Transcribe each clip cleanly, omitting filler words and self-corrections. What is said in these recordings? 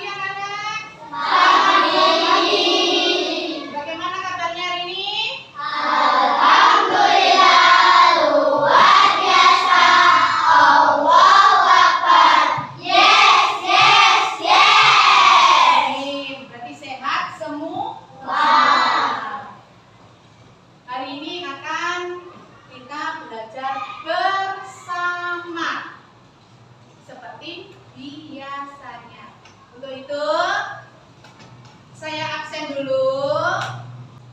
pagi anak-anak. Pagi. Bagaimana kabarnya hari ini? Alhamdulillah luar biasa. Allahu Akbar. Yes, yes, yes. Baik, berarti sehat semua. Hari ini akan kita belajar bersama seperti biasanya. Untuk itu saya absen dulu.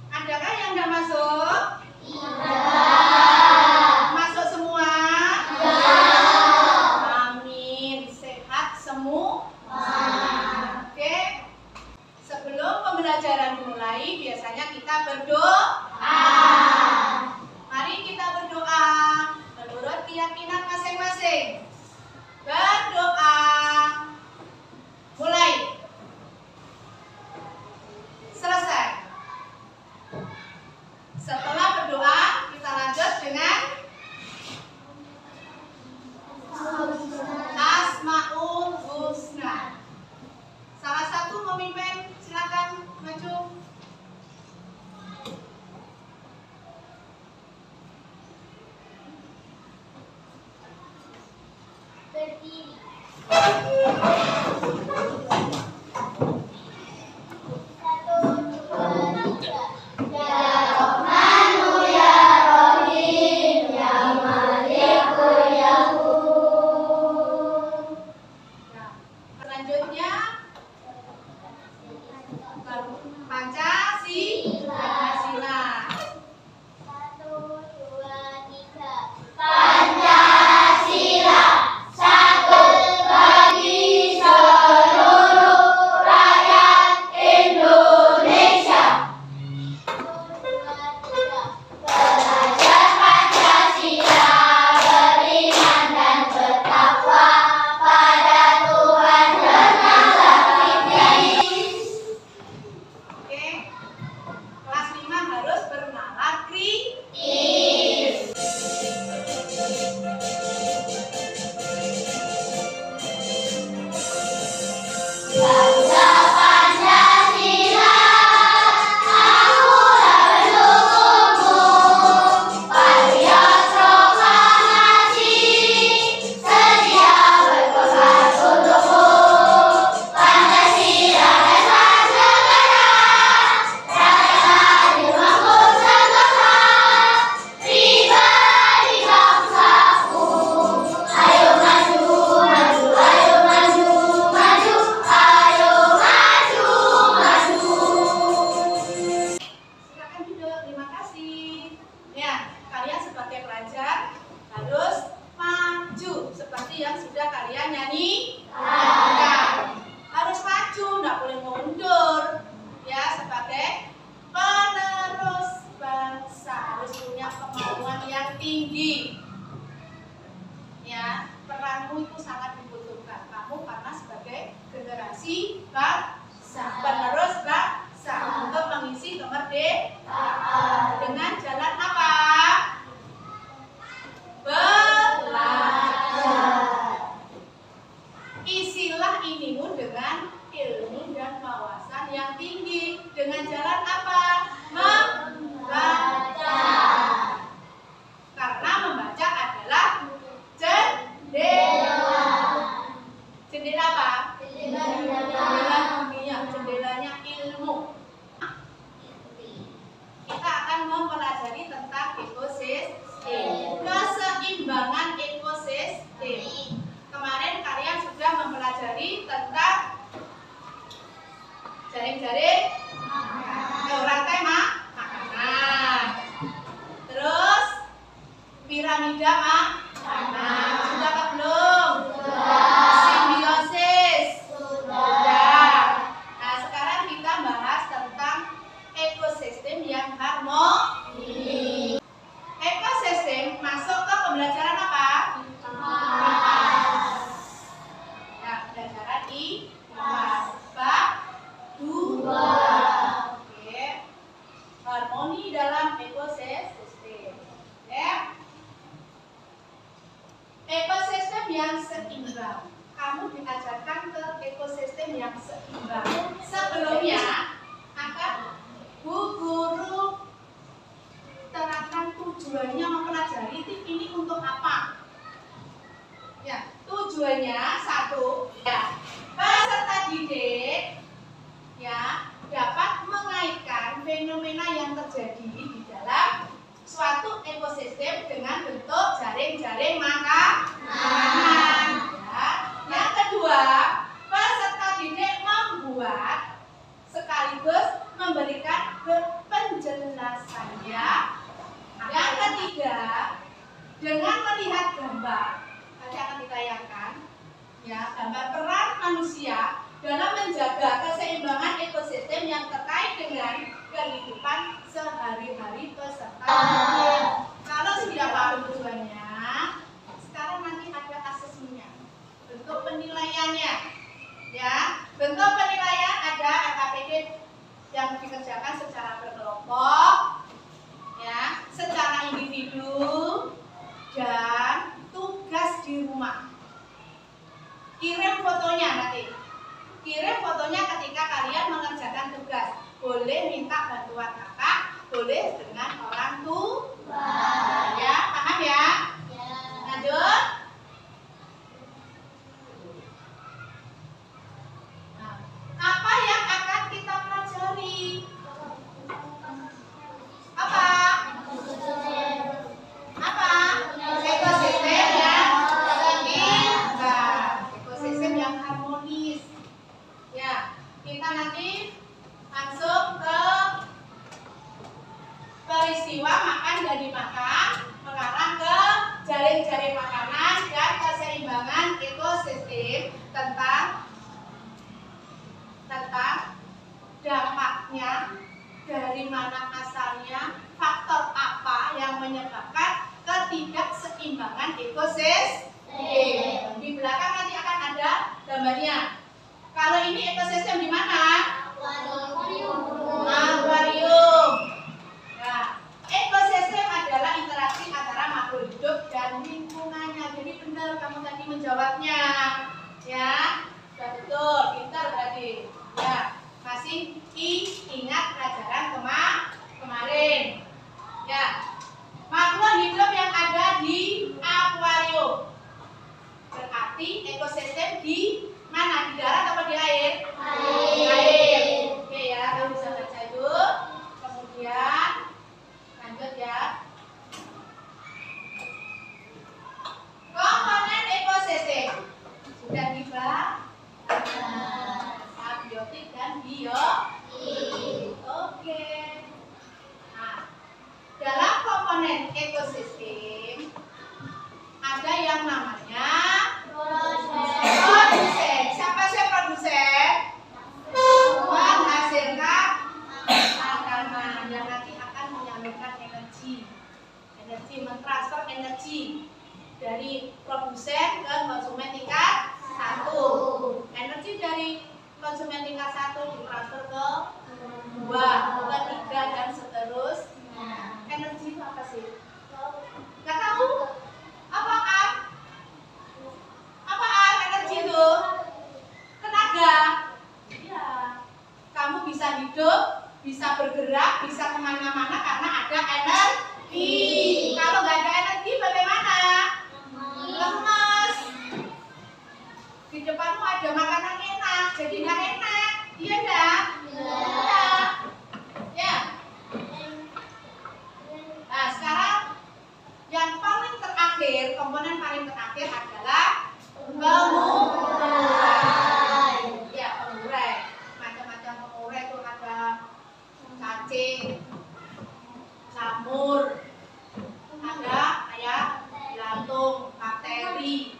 Adakah yang tidak masuk? Masuk semua? Amin. Sehat semua? Oke. Sebelum pembelajaran dimulai, biasanya kita berdoa. Mari kita berdoa menurut keyakinan masing-masing. Berdoa. Mulai. Selesai. Setelah berdoa, kita lanjut dengan Asmaul Husna. Salah satu memimpin, silakan maju. Berdiri. Satu, dua, tiga. Ya Rahmanu ya Rahim ya Maliku ya Qur. Nah, selanjutnya Pancasila. Satu, dua, tiga. Pancasila. Satu bagi seluruh rakyat Indonesia. Satu, dua, tiga. Belajar Pancasila, beriman dan bertakwa pada Tuhan dengan sakti. Oke. Kelas 5 harus bernalar kritis. Bangsa Pancasila, akulah pendukungmu. Patriot proklamasi, sedia berkorban untukmu. Pancasila dasar negara, rakyat adil makmur sejahtera, pribadi bangsaku. Ayo maju, maju, ayo maju, maju, ayo maju, maju. Silakan duduk. Terima kasih. Ya, kalian sebagai pelajar harus maju seperti yang sudah kalian nyanyikan. Harus maju, nggak boleh mundur. Ya, sebagai penerus bangsa harus punya kemauan yang tinggi. Ya, peranmu itu sangat dibutuhkan. Kamu karena sebagai generasi bangsa, penerus bangsa untuk mengisi kemerdekaan dengan jalan apa? Belajar. Isilah inimu dengan ilmu dan wawasan yang tinggi. Dengan jalan apa? Membaca. Karena membaca adalah jendela. Jendela apa? Jendela dunia. Jendelanya menjaga keseimbangan ekosistem yang terkait dengan kehidupan sehari-hari peserta didik. Kalau sudah paham tujuannya, sekarang nanti ada asesmennya, bentuk penilaiannya. Ya, bentuk penilaian ada LKPD yang dikerjakan secara berkelompok, ya, secara individu, dan tugas di rumah. Kirim fotonya nanti. Kirim fotonya ketika kalian mengerjakan tugas. Boleh minta bantuan kakak, boleh dengan orang tua. Ya, paham ya? Lanjut. Nah, apa yang akan kita pelajari? Apa? Apa? Ekosistem yang seimbang, ekosistem yang harmonis. Ya, kita nanti langsung ke peristiwa makan dan dimakan, mengarah ke jaring-jaring makanan dan keseimbangan ekosistem tentang dampaknya, dari mana asalnya, faktor apa yang menyebabkan ketidakseimbangan ekosistem. Di belakang nanti akan ada gambarnya. Kalau ini ekosistem di mana? Akuarium. Nah, ekosistem adalah interaksi antara makhluk hidup dan lingkungannya. Jadi benar kamu tadi menjawabnya. Ya, sudah betul, pintar berarti. Ya, masih ingat pelajaran kemarin. Ya, makhluk hidup yang ada di akuarium. Berarti ekosistem di mana? Di darat atau di air? Air. Oke ya, kamu bisa baca itu. Kemudian lanjut ya. Komponen ekosistem sudah dibahas. Abiotik dan biotik. Oke. Nah, dalam komponen ekosistem ada yang namanya produsen. Siapa sih produsen? Menghasilkan makanan yang nanti akan menyalurkan energi, mentransfer energi dari produsen ke konsumen tingkat 1. Energi dari konsumen tingkat 1 ditransfer ke 2, ke 3 dan seterusnya. Energi itu apa sih? Gak tahu? Apaan energi itu? Tenaga. Iya. Kamu bisa hidup, bisa bergerak, bisa kemana-mana karena ada energi. Kalau nggak ada energi bagaimana? Lemes. Di depanmu ada makanan enak, jadi nggak enak. Iya enggak? Iya. Ya. Nah, sekarang yang paling terakhir, komponen paling terakhir adalah pengurai. Ya, pengurai. Macam-macam pengurai itu ada cacing, jamur, ada kayak jantung, bakteri.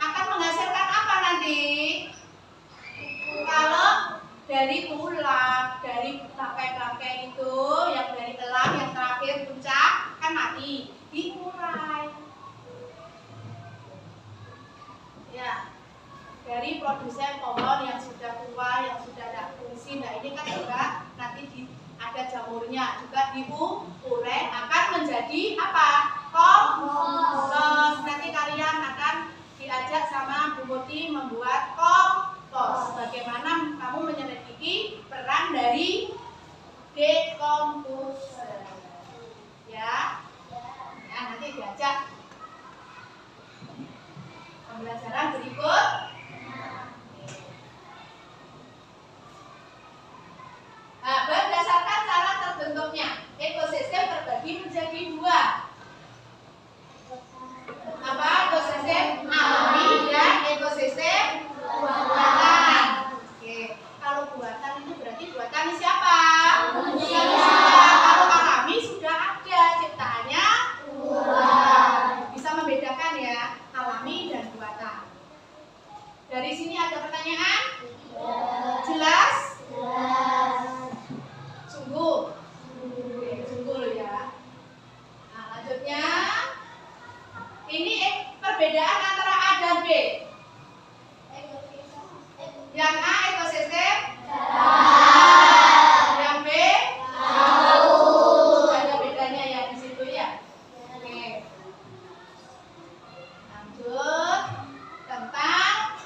Akan menghasilkan apa nanti? Kalau dari tulang, dari bangkai-bangkai itu, yang dari elang yang terakhir puncak kan mati, diurai. Ya, dari produsen pohon yang sudah tua, yang sudah tidak fungsi, nah ini kan juga nanti ada jamurnya, juga diurai akan menjadi apa? Kompos. Nanti kalian akan diajak sama Bu Muti membuat kompos. Bagaimana kamu menyelidiki peran dari dekomposer? Ya, nanti diajak pembelajaran berikut. Nah, berdasarkan cara terbentuknya ekosistem Yang A ekosistem. Yang B ada bedanya ya di situ ya. Oke. Lanjut tentang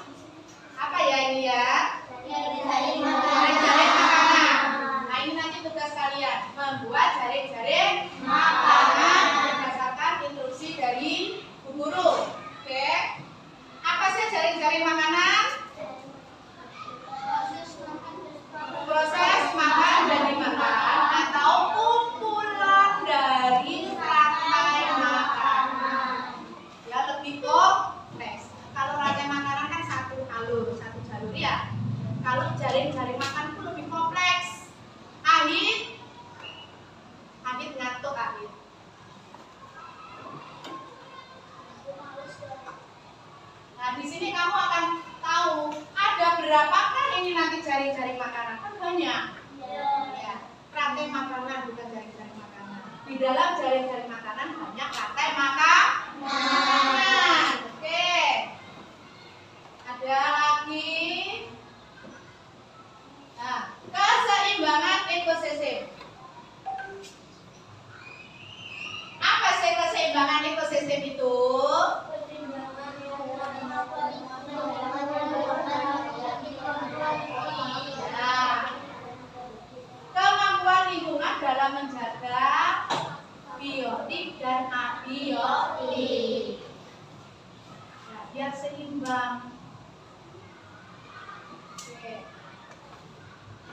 apa ya ini ya? Jaring-jaring makanan. Nah ini nanti tugas kalian membuat jaring-jaring makanan berdasarkan instruksi dari Bu Guru. Oke. Apa sih jaring-jaring makanan? Proses makan dan dimakan atau kumpulan dari rantai makanan. Ya lebih kompleks. Kalau rantai makanan kan satu jalur ya. Kalau jaring-jaring makan itu lebih kompleks. Ahit ngantuk Ahit. Nah di sini kamu akan tahu ada berapakah ini nanti jaring-jaring makanan, kan banyak. Ya, rantai makanan bukan jaring-jaring makanan. Di dalam jaring-jaring makanan banyak rantai makanan. Oke. Ada lagi. Nah, keseimbangan ekosistem. Apa sih keseimbangan ekosistem itu? Kemampuan lingkungan dalam menjaga biotik dan abiotik. Nah, biar seimbang. Oke.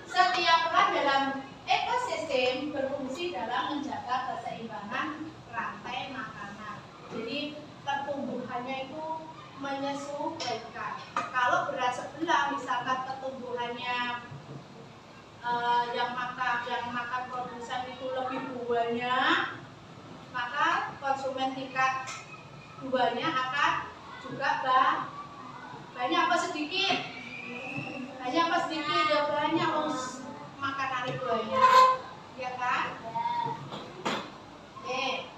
Setiap peran dalam ekosistem berfungsi dalam menjaga keseimbangan rantai makanan. Jadi pertumbuhannya itu menyesuaikan. Kalau berat sebelah, misalkan pertumbuhannya yang makan produsen itu lebih banyak, maka konsumen tingkat buahnya akan juga banyak apa sedikit? Banyak apa sedikit? Ya banyak makanan itu banyak, ya kan? Oke,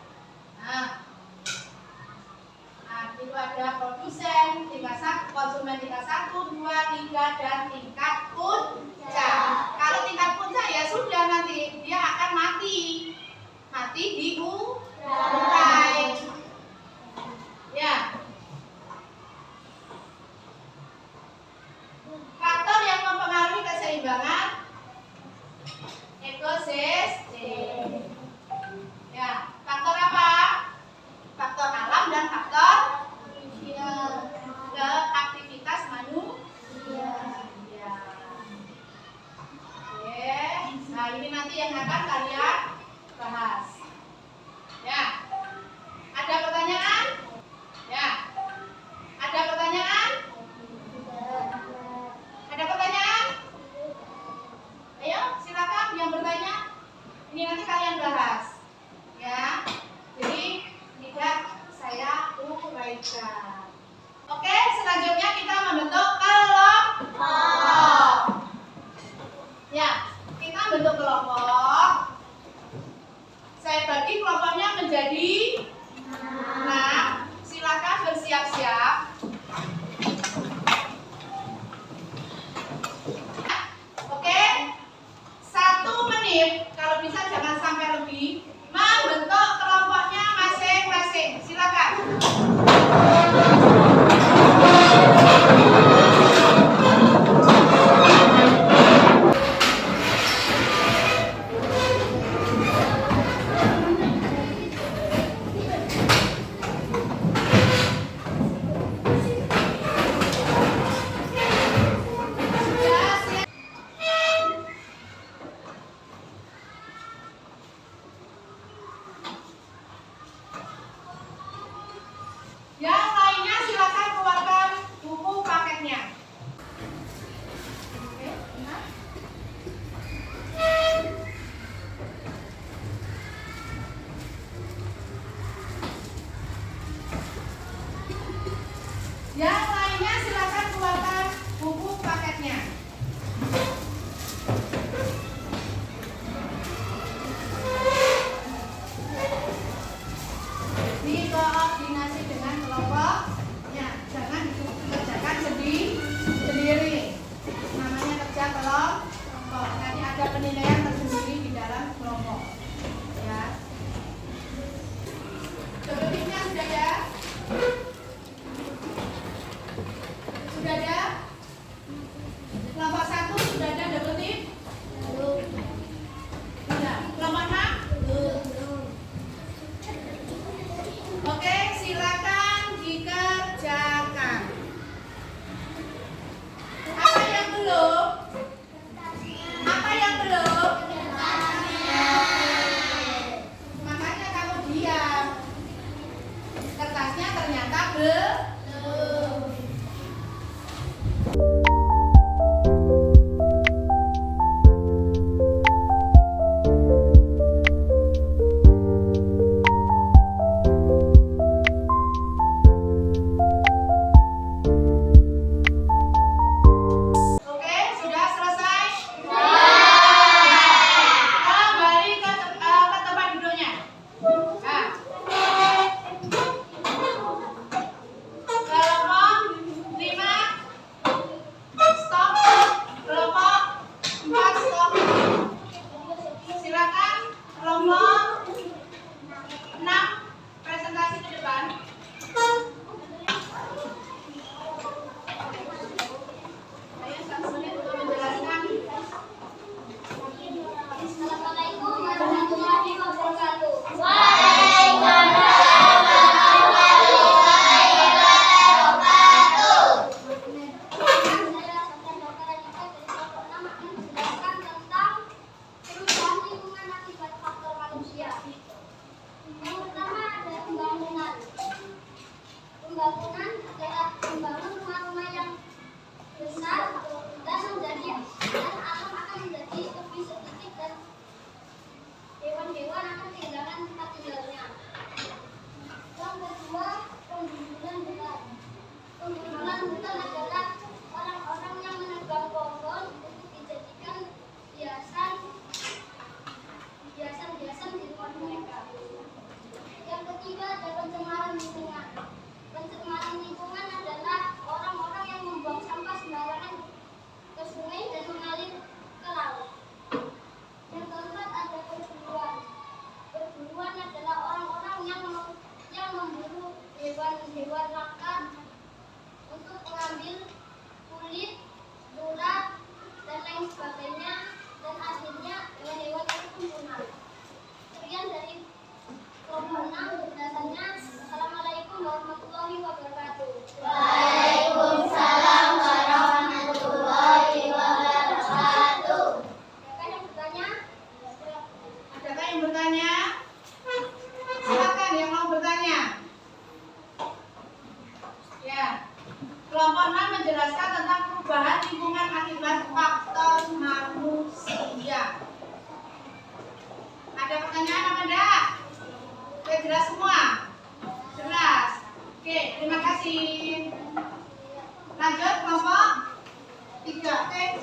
nah itu ada produsen konsumen tingkat 1, 2, 3 dan tingkat puncak. Kalau tingkat puncak ya sudah nanti dia akan mati di urai. Ya. Faktor yang mempengaruhi keseimbangan ekosistem. Ya, faktor apa? Faktor alam dan faktor aktivitas manusia. Oke. Nah, ini nanti yang akan kalian bahas. Ya. Ada pertanyaan? Ya. Ada pertanyaan? Ada pertanyaan? Ayo, silakan yang bertanya. Ini nanti kalian bahas. Ya. Jadi tidak saya uraikan. Oke, selanjutnya kita membentuk kelompok. Ya, kita bentuk kelompok.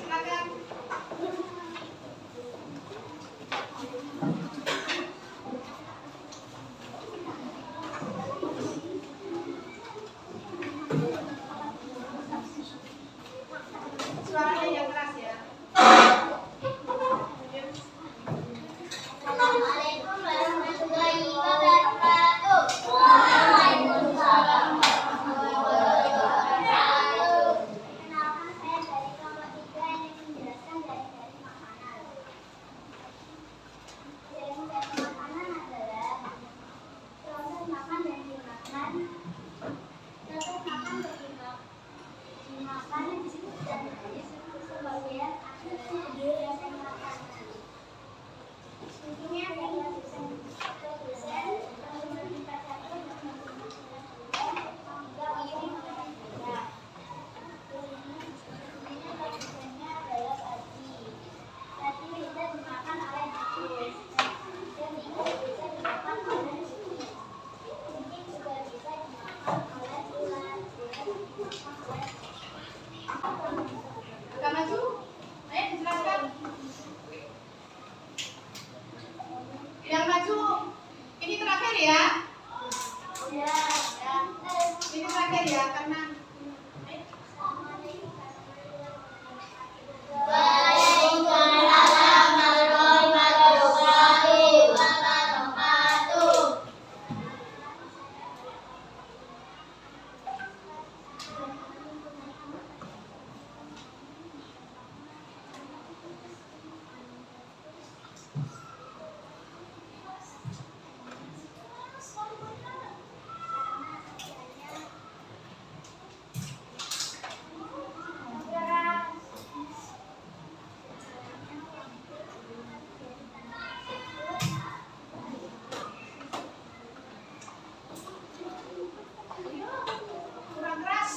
silakan. Suaranya yang keras ya. Assalamualaikum warahmatullahi wabarakatuh. Waalaikumsalam warahmatullahi wabarakatuh. Kenalkan, saya dari kelompok 3 yang menjelaskan dari makanan. Dari makanan adalah proses makan dan dimakan. Proses makan dan dimakan disebut sebagai proses makanan. Intinya adalah produsen manufaktur produsennya adalah padi. Padi bisa dimakan oleh tikus dan ikan bisa dimakan oleh kucing. Kucing juga bisa dimakan oleh ular. Agak maju. Ayo dijelaskan. Yang maju. Ini terakhir ya. Ini terakhir ya karena Waalaikumsalam warahmatullahi wabarakatuh. kurang keras.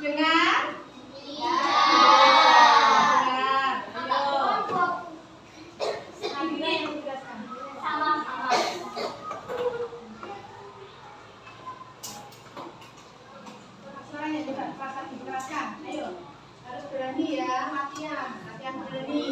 Dengar? Dengar. Ayo. Nabila yang menjelaskan. Sama-sama. Suaranya juga terasa dijelaskan. Ayo. Harus berani ya, latihan. Latihan berani.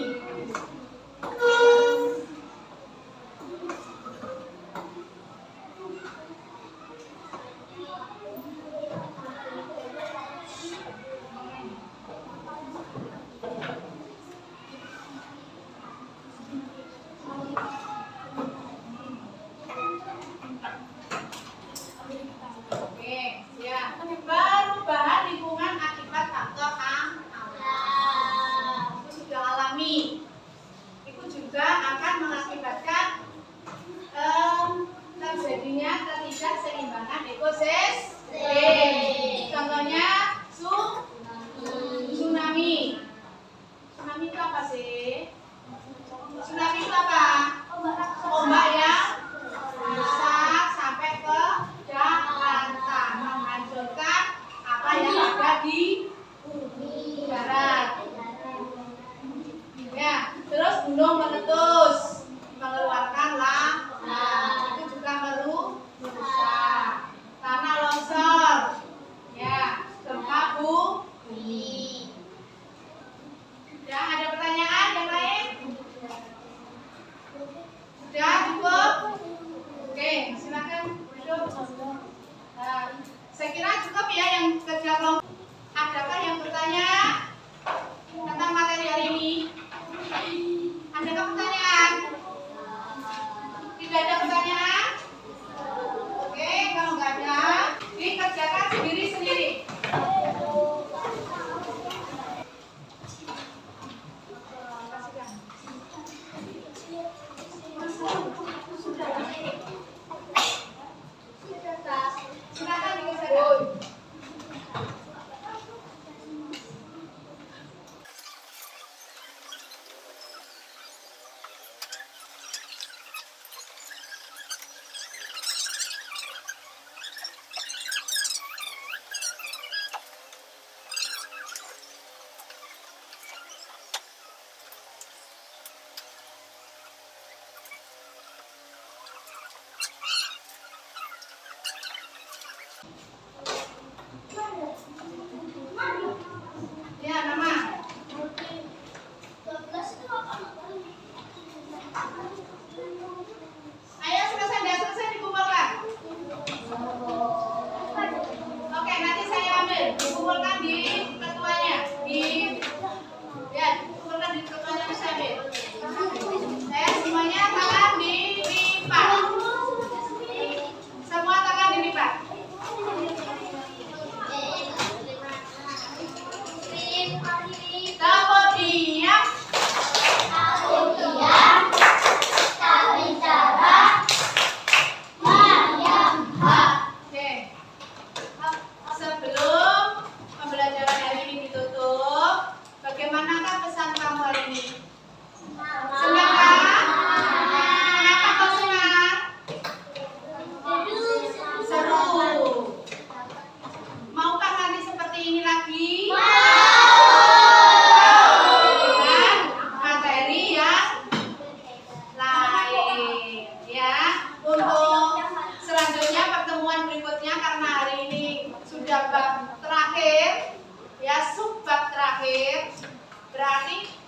Oke, siap. Perubahan lingkungan akibat faktor alam. Itu sudah alami. Itu juga akan mengakibatkan terjadinya ketidakseimbangan ekosistem. Contohnya tsunami. Tsunami itu apa sih? Tsunami itu apa? Ombak yang besar sampai ke Jakarta, menghancurkan apa yang ada di darat. Ya,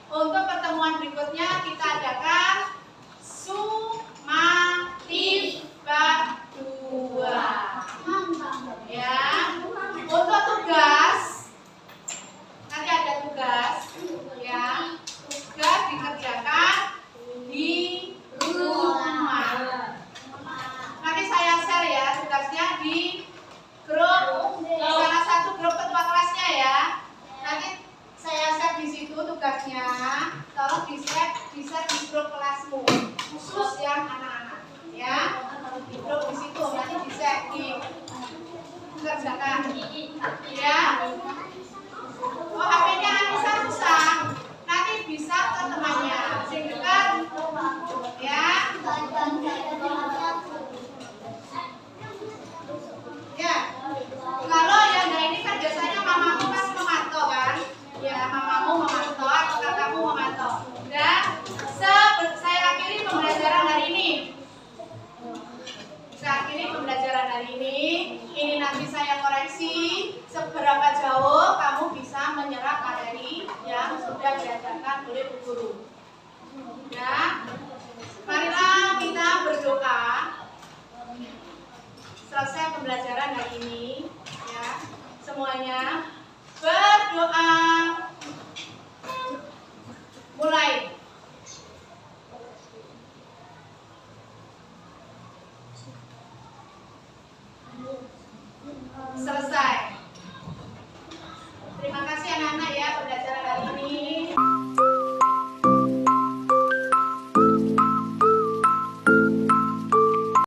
untuk pertemuan berikutnya kita adakan sumatif bab 2. Ya. Untuk tugas nanti ada tugas ya. Tugas dikerjakan di rumah. Nanti saya share ya tugasnya di grup, salah satu grup ketua kelasnya ya. Nanti saya share di situ tugasnya. Tolong di-share di grup kelasmu khusus yang anak-anak ya. Di grup di situ nanti di-share dikerjakan ya. Oh, HP-nya Anissa rusak. Nanti bisa ke temannya. Sing dekat ya. Ya. Kalau yang nah ini kan biasanya mamamu pasti memantau kan? Ya, mamamu memantau atau kakakmu memantau. Dan saya akhiri pembelajaran hari ini. Saya akhiri pembelajaran hari ini. Ini nanti saya koreksi seberapa jauh kamu bisa menyerap materi yang sudah diajarkan oleh Bu Guru. Ya. Marilah kita berdoa. Selesai pembelajaran hari ini ya. Semuanya berdoa.